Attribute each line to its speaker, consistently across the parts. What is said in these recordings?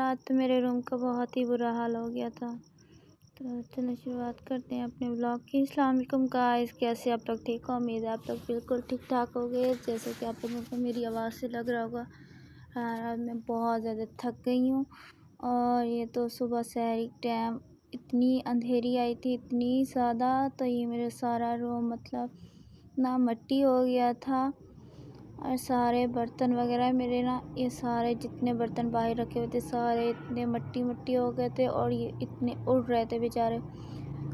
Speaker 1: आज तो मेरे रूम का बहुत ही बुरा हाल हो गया था। तो चलो शुरुआत करते हैं अपने ब्लॉग की। अस्सलाम वालेकुम गाइस, कैसे आप लोग? ठीक हो? उम्मीद है आप लोग बिल्कुल ठीक ठाक हो गए। जैसे कि आप लोगों को मेरी आवाज़ से लग रहा होगा, आज मैं बहुत ज़्यादा थक गई हूँ। और ये तो सुबह सहरी टाइम इतनी अंधेरी आई थी, इतनी ज़्यादा, तो ये मेरा सारा रूम मतलब ना मिट्टी हो गया था। और सारे बर्तन वगैरह मेरे ना, ये सारे जितने बर्तन बाहर रखे हुए थे सारे इतने मिट्टी मिट्टी हो गए थे और ये इतने उड़ रहे थे बेचारे।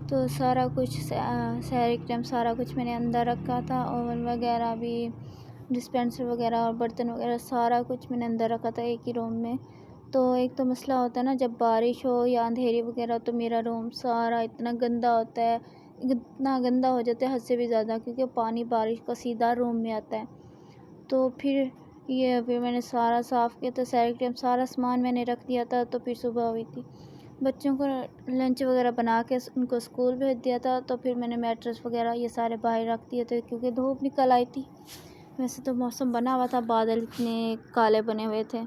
Speaker 1: तो सारा कुछ शहर के टाइम सारा कुछ मैंने अंदर रखा था, ओवन वगैरह भी, डिस्पेंसर वगैरह और बर्तन वगैरह सारा कुछ मैंने अंदर रखा था एक ही रूम में। तो एक तो मसला होता है ना, जब बारिश हो या अंधेरी वगैरह तो मेरा रूम सारा इतना गंदा होता है, इतना गंदा हो जाता है हद से भी ज़्यादा, क्योंकि पानी बारिश का सीधा रूम में आता है। तो फिर मैंने सारा साफ़ किया था। सारे टाइम सारा सामान मैंने रख दिया था। तो फिर सुबह हुई थी, बच्चों को लंच वगैरह बना के उनको स्कूल भेज दिया था। तो फिर मैंने मैट्रेस वगैरह ये सारे बाहर रख दिए थे, क्योंकि धूप निकल आई थी। वैसे तो मौसम बना हुआ था, बादल इतने काले बने हुए थे।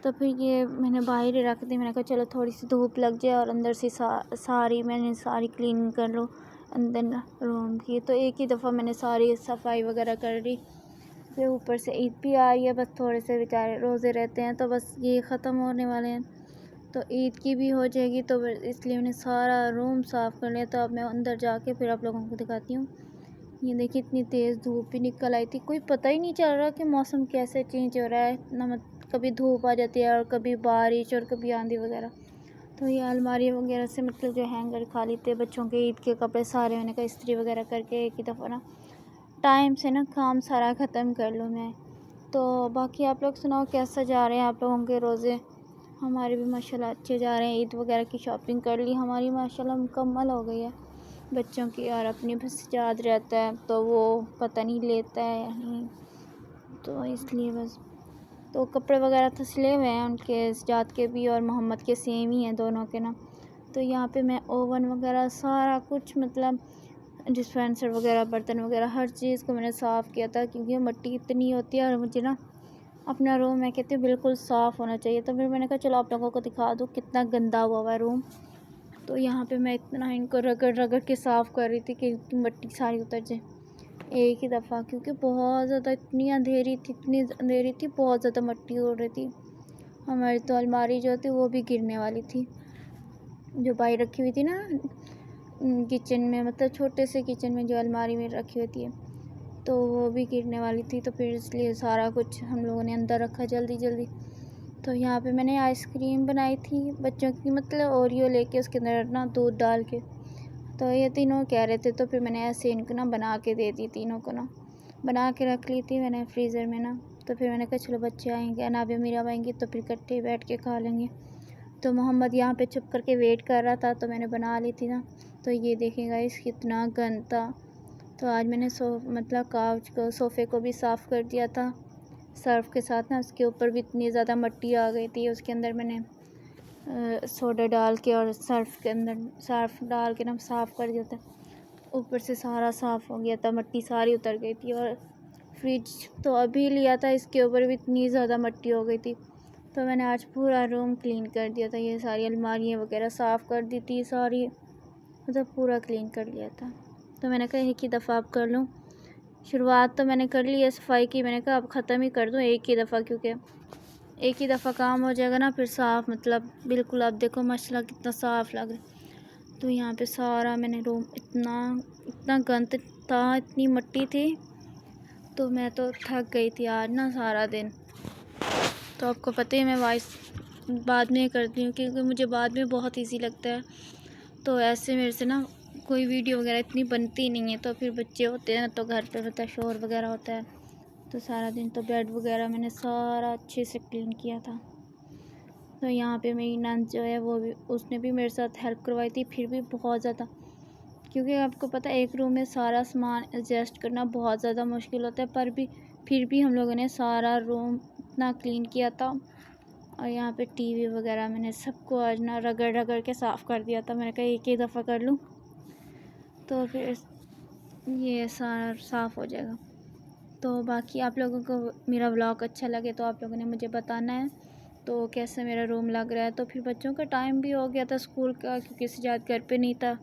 Speaker 1: तो फिर ये मैंने बाहर ही रख दी। मैंने कहा चलो थोड़ी सी धूप लग जाए और अंदर से मैंने सारी क्लीनिंग कर लूँ अंदर रूम की। तो एक ही दफ़ा मैंने सारी सफाई वगैरह कर ली। फिर ऊपर से ईद भी आ रही है, बस थोड़े से बेचारे रोज़े रहते हैं, तो बस ये ख़त्म होने वाले हैं। तो ईद की भी हो जाएगी, तो इसलिए मैंने सारा रूम साफ़ कर लिया। तो अब मैं अंदर जाके फिर आप लोगों को दिखाती हूँ। ये देखिए इतनी तेज़ धूप भी निकल आई थी, कोई पता ही नहीं चल रहा कि मौसम कैसे चेंज हो रहा है ना। कभी धूप आ जाती है और कभी बारिश और कभी आंधी वगैरह। तो ये अलमारी वगैरह से मतलब जो हैंगर खाली थे बच्चों के ईद के कपड़े सारे मैंने कहा इस्त्री वगैरह करके एक ही दफ़ा ना टाइम से ना काम सारा ख़त्म कर लूँ मैं। तो बाकी आप लोग सुनाओ, कैसा जा रहे हैं आप लोगों के रोज़े? हमारे भी माशाल्लाह अच्छे जा रहे हैं। ईद वगैरह की शॉपिंग कर ली हमारी माशाल्लाह मुकम्मल हो गई है बच्चों की, और अपनी बस याद रहता है तो वो पता नहीं लेता है या नहीं, तो इसलिए बस। तो कपड़े वगैरह तो सिले हुए हैं उनके, सजाद के भी और मोहम्मद के सेम ही हैं दोनों के ना। तो यहाँ पे मैं ओवन वगैरह सारा कुछ मतलब डिस्पेंसर वगैरह बर्तन वगैरह हर चीज़ को मैंने साफ़ किया था, क्योंकि मिट्टी इतनी होती है और मुझे ना अपना रूम मैं कहती हूँ बिल्कुल साफ़ होना चाहिए। तो फिर मैंने कहा चलो आप लोगों को दिखा दूँ कितना गंदा हुआ है रूम। तो यहाँ पे मैं इतना इनको रगड़ रगड़ के साफ़ कर रही थी कि मिट्टी सारी उतर जाए एक ही दफ़ा, क्योंकि बहुत ज़्यादा इतनी अंधेरी थी, बहुत ज़्यादा मिट्टी उड़ रही थी। हमारी तो अलमारी जो थी वो भी गिरने वाली थी, जो बाहर रखी हुई थी ना किचन में, मतलब छोटे से किचन में जो अलमारी में रखी होती है, तो वो भी गिरने वाली थी। तो फिर इसलिए सारा कुछ हम लोगों ने अंदर रखा जल्दी जल्दी। तो यहाँ पे मैंने आइसक्रीम बनाई थी बच्चों की, मतलब ओरियो लेके उसके अंदर ना दूध डाल के। तो ये तीनों कह रहे थे, तो फिर मैंने ऐसे इनको ना बना के दे दी, तीनों को ना बना के रख ली थी मैंने फ्रीज़र में ना। तो फिर मैंने कहा चलो बच्चे आएंगे, अनाबिया मीरा आएंगी तो फिर इकट्ठे बैठ के खा लेंगे। तो मोहम्मद यहाँ पे छुप करके वेट कर रहा था, तो मैंने बना ली थी ना। तो ये देखेगा इस कितना गंद था। तो आज मैंने मतलब काउच को, सोफ़े को भी साफ़ कर दिया था सर्फ़ के साथ ना। उसके ऊपर भी इतनी ज़्यादा मिट्टी आ गई थी, उसके अंदर मैंने सोडा डाल के और सर्फ़ के अंदर सर्फ़ डाल के ना साफ़ कर दिया था। ऊपर से सारा साफ़ हो गया था, मिट्टी सारी उतर गई थी। और फ्रिज तो अभी लिया था, इसके ऊपर भी इतनी ज़्यादा मिट्टी हो गई थी। तो मैंने आज पूरा रूम क्लीन कर दिया था, ये सारी अलमारियाँ वगैरह साफ़ कर दी थी सारी, मतलब पूरा क्लीन कर लिया था। तो मैंने कहा एक ही दफ़ा अब कर लूँ, शुरुआत तो मैंने कर ली है सफाई की, मैंने कहा अब ख़त्म ही कर दूँ एक ही दफ़ा, क्योंकि एक ही दफ़ा काम हो जाएगा ना फिर साफ़, मतलब बिल्कुल। अब देखो माशाल्लाह कितना साफ़ लग रहा है। तो यहाँ पे सारा मैंने रूम इतना इतना गंद था, इतनी मिट्टी थी, तो मैं तो थक गई थी आज ना सारा दिन। तो आपको पता ही मैं वॉइस बाद में करती हूँ, क्योंकि मुझे बाद में बहुत इजी लगता है। तो ऐसे मेरे से ना कोई वीडियो वगैरह इतनी बनती नहीं है। तो फिर बच्चे होते हैं तो घर पे मतलब शोर वगैरह होता है, तो सारा दिन तो बेड वगैरह मैंने सारा अच्छे से क्लीन किया था। तो यहाँ पे मेरी नंद जो है वो भी, उसने भी मेरे साथ हेल्प करवाई थी, फिर भी बहुत ज़्यादा, क्योंकि आपको पता है एक रूम में सारा सामान एडजस्ट करना बहुत ज़्यादा मुश्किल होता है। पर भी फिर भी हम लोगों ने सारा रूम इतना क्लीन किया था। और यहाँ पे टीवी वगैरह मैंने सबको आज ना रगड़ रगड़ के साफ़ कर दिया था। मैंने कहा एक ही दफ़ा कर लूँ तो फिर ये सारा साफ़ हो जाएगा। तो बाकी आप लोगों को मेरा व्लॉग अच्छा लगे तो आप लोगों ने मुझे बताना है। तो कैसा मेरा रूम लग रहा है। तो फिर बच्चों का टाइम भी हो गया था स्कूल का, क्योंकि सजाद घर पे नहीं था,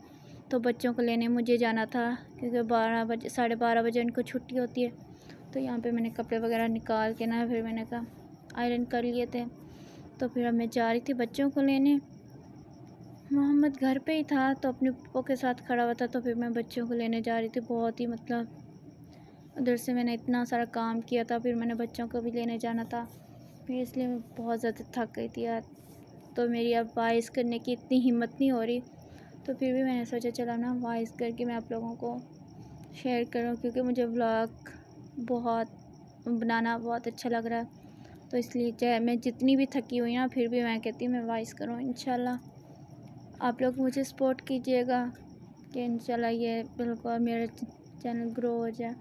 Speaker 1: तो बच्चों को लेने मुझे जाना था, क्योंकि 12 बजे 12:30 बजे उनको छुट्टी होती है। तो यहाँ पे मैंने कपड़े वगैरह निकाल के ना फिर मैंने कहा आयरन कर लिए थे। तो फिर अब मैं जा रही थी बच्चों को लेने। मोहम्मद घर पे ही था, तो अपने पप्पो के साथ खड़ा हुआ था, तो फिर मैं बच्चों को लेने जा रही थी। बहुत ही मतलब उधर से मैंने इतना सारा काम किया था, फिर मैंने बच्चों को भी लेने जाना था, फिर इसलिए मैं बहुत ज़्यादा थक गई थी यार। तो मेरी अब वॉइस करने की इतनी हिम्मत नहीं हो रही, तो फिर भी मैंने सोचा चला ना वॉइस करके मैं आप लोगों को शेयर करूं, क्योंकि मुझे व्लॉग बहुत बनाना बहुत अच्छा लग रहा है। तो इसलिए चाहे मैं जितनी भी थकी हुई ना, फिर भी मैं कहती हूँ मैं वॉइस करूँ। इंशाल्लाह आप लोग मुझे सपोर्ट कीजिएगा कि इंशाल्लाह ये बिल्कुल मेरा चैनल ग्रो हो जाए।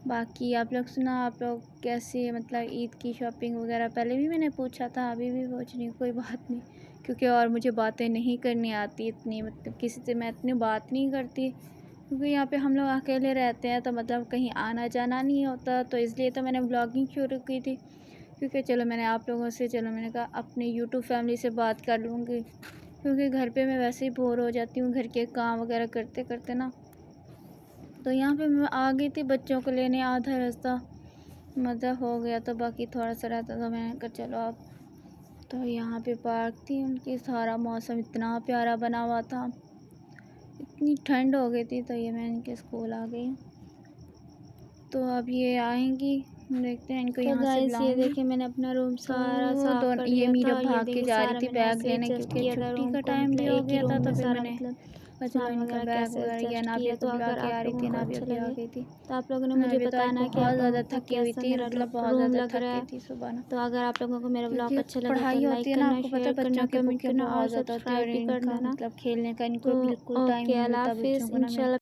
Speaker 1: बाकी आप लोग सुना, आप लोग कैसे मतलब ईद की शॉपिंग वगैरह पहले भी मैंने पूछा था, अभी भी पूछ रही हूँ, कोई बात नहीं, क्योंकि और मुझे बातें नहीं करनी आती इतनी, मतलब किसी से मैं इतनी बात नहीं करती, क्योंकि यहाँ पे हम लोग अकेले रहते हैं, तो मतलब कहीं आना जाना नहीं होता। तो इसलिए तो मैंने ब्लॉगिंग शुरू की थी, क्योंकि चलो मैंने आप लोगों से मैंने कहा अपने यूट्यूब फैमिली से बात कर लूँगी, क्योंकि घर पे मैं वैसे ही बोर हो जाती हूँ घर के काम वगैरह करते करते ना। तो यहाँ पे मैं आ गई थी बच्चों को लेने, आधा रास्ता मतलब हो गया, तो बाकी थोड़ा सा रहता, तो मैंने कहा चलो अब। तो यहाँ पे पार्क थी उनकी, सारा मौसम इतना प्यारा बना हुआ था, इतनी ठंड हो गई थी। तो ये मैं इनके स्कूल आ गई, तो अब ये आएंगी, देखते हैं इनको यहाँ से बुलाऊंगी। ये देखिए मैंने अपना रूम सारा साफ कर
Speaker 2: ये
Speaker 1: लिया
Speaker 2: मीरा
Speaker 1: था,
Speaker 2: भाग के जा रही थी बैग लेने, क्योंकि
Speaker 1: छुट्टी का
Speaker 2: को
Speaker 1: टाइम भी
Speaker 2: मतलब
Speaker 1: हो
Speaker 2: एक ही
Speaker 1: गया था।
Speaker 2: रूम
Speaker 1: तो
Speaker 2: में
Speaker 1: फिर
Speaker 2: सारा
Speaker 1: मैंने
Speaker 2: मतलब
Speaker 1: चलो
Speaker 2: सामान
Speaker 1: इनका
Speaker 2: वगैरह
Speaker 1: बैग
Speaker 2: कैसे
Speaker 1: वगैरह, या
Speaker 2: एडजस्ट
Speaker 1: नाबिया
Speaker 2: किया।
Speaker 1: को
Speaker 2: तो
Speaker 1: बुला
Speaker 2: अगर
Speaker 1: के आ
Speaker 2: आप
Speaker 1: रही
Speaker 2: लोगों
Speaker 1: थी,
Speaker 2: को
Speaker 1: नाबिया
Speaker 2: अच्छा
Speaker 1: भी आ
Speaker 2: लगे
Speaker 1: गई थी।
Speaker 2: तो आप लोगों ने मुझे
Speaker 1: नाबिया तो आज
Speaker 2: बताना है कि आप
Speaker 1: बहुत ज़्यादा
Speaker 2: लोगों को
Speaker 1: थकी हुई
Speaker 2: कैसा
Speaker 1: थी,
Speaker 2: मेरा
Speaker 1: मतलब बहुत
Speaker 2: रूम
Speaker 1: ज़्यादा
Speaker 2: लग
Speaker 1: थक
Speaker 2: रहा
Speaker 1: गई
Speaker 2: है।
Speaker 1: थी सुबह ना,
Speaker 2: तो अगर आप लोगों को मेरा ब्लॉग
Speaker 1: क्योंकि
Speaker 2: अच्छा लगे तो
Speaker 1: पढ़ाई होती
Speaker 2: लाइक
Speaker 1: है ना,
Speaker 2: करना,
Speaker 1: आपको पता
Speaker 2: शेयर
Speaker 1: है
Speaker 2: करना,
Speaker 1: बच्चों की
Speaker 2: कमेंट
Speaker 1: बुकें
Speaker 2: करना और
Speaker 1: बहुत ज़्यादा होती है, और
Speaker 2: सब्सक्राइब भी कर
Speaker 1: इनका
Speaker 2: देना।
Speaker 1: मतलब खेलने का
Speaker 2: तो
Speaker 1: इनको बिल्कुल टाइम नहीं
Speaker 2: ओके, अल्लाह
Speaker 1: मिलता
Speaker 2: हाफिज़
Speaker 1: बच्चों को ना। मैं
Speaker 2: इंशाल्लाह।